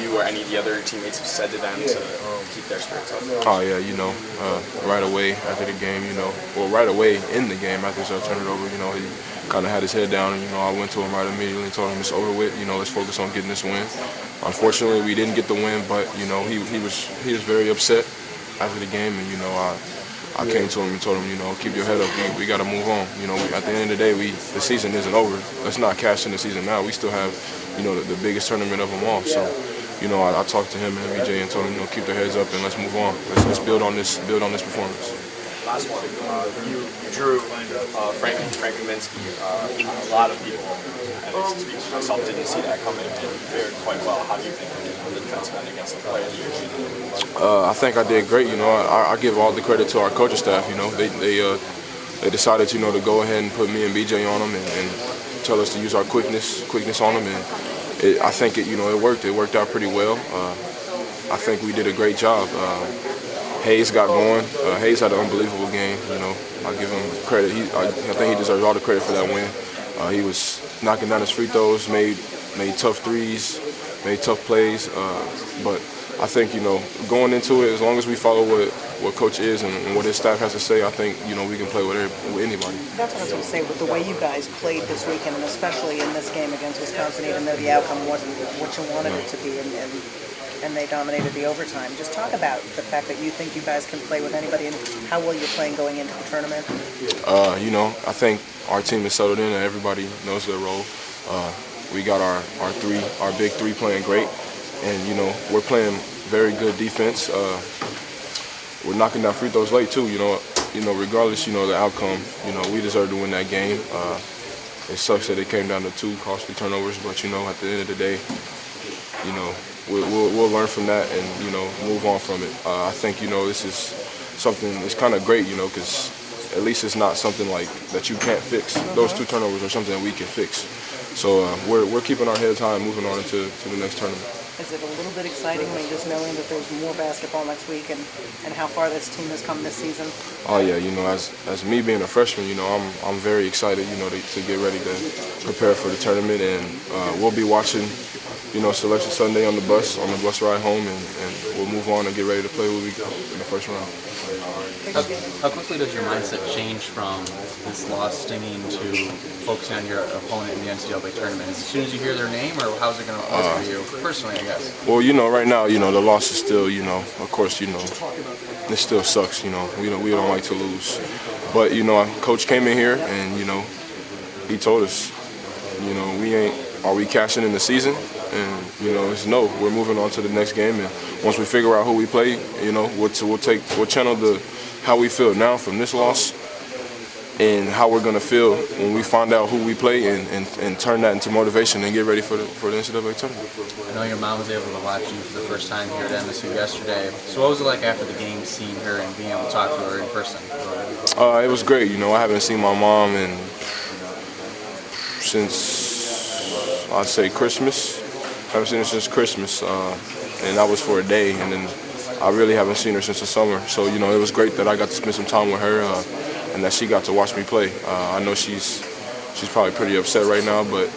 you or any of the other teammates have said to them to keep their spirits up? Oh yeah, right away after the game, well, right away in the game after I turned it over, he kind of had his head down, and I went to him right immediately and told him it's over with. Let's focus on getting this win. Unfortunately, we didn't get the win, but he was very upset after the game, and I came to him and told him, keep your head up. We got to move on. At the end of the day, the season isn't over. Let's not cash in the season now. We still have, the biggest tournament of them all. So, I talked to him and BJ and told him, keep their heads up and let's move on. Let's build on this performance. Last one. You drew Frank Kaminsky. A lot of people, and myself, didn't see that coming and fared quite well. How do you think on the defensive end against the player that you're shooting? I think I did great. I give all the credit to our coaching staff. They decided, to go ahead and put me and BJ on them and tell us to use our quickness on them. And I think it worked. It worked out pretty well. I think we did a great job. Hayes got going. Hayes had an unbelievable game. I give him credit. I think he deserves all the credit for that win. He was knocking down his free throws, made tough threes, made tough plays. But I think going into it, as long as we follow what Coach is and what his staff has to say, I think we can play with anybody. That's what I was going to say. With the way you guys played this weekend, and especially in this game against Wisconsin, even though the outcome wasn't what you wanted it to be, and they dominated the overtime. Just talk about the fact that you think you guys can play with anybody and how well you're playing going into the tournament. I think our team is settled in and everybody knows their role. We got our big three playing great, and we're playing very good defense. We're knocking down free throws late too. Regardless, the outcome, we deserve to win that game. It sucks that it came down to 2 costly turnovers, but at the end of the day, we'll learn from that and move on from it. I think this is something. It's kind of great, because at least it's not something like that you can't fix. Those 2 turnovers are something that we can fix. So we're keeping our heads high and moving on to the next tournament. Is it a little bit exciting when just knowing that there's more basketball next week and how far this team has come this season? Oh yeah, as me being a freshman, I'm very excited, to get ready to prepare for the tournament, and we'll be watching, Selection Sunday on the bus ride home, and we'll move on and get ready to play in the first round. How quickly does your mindset change from this loss stinging to focusing on your opponent in the NCAA tournament? As soon as you hear their name, or how's it going to pose for you personally, I guess? Well, right now, the loss is still, of course, it still sucks, we don't like to lose. But, Coach came in here and, he told us, are we cashing in the season? And, it's no, we're moving on to the next game. And once we figure out who we play, we'll channel how we feel now from this loss and how we're going to feel when we find out who we play and turn that into motivation and get ready for the NCAA tournament. I know your mom was able to watch you for the first time here at MSU yesterday. So what was it like after the game, seeing her and being able to talk to her in person? It was great. I haven't seen my mom since, I'd say, Christmas. I haven't seen her since Christmas, and that was for a day, and then I really haven't seen her since the summer. So, it was great that I got to spend some time with her and that she got to watch me play. I know she's probably pretty upset right now, but,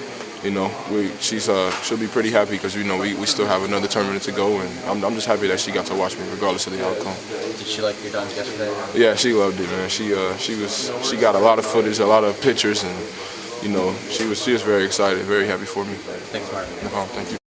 she'll be pretty happy because, we still have another tournament to go, and I'm just happy that she got to watch me regardless of the outcome. Did she like your dunks yesterday? Yeah, she loved it, man. She got a lot of footage, a lot of pictures, and she was very excited, very happy for me. Thanks, Marvin. No problem. Thank you.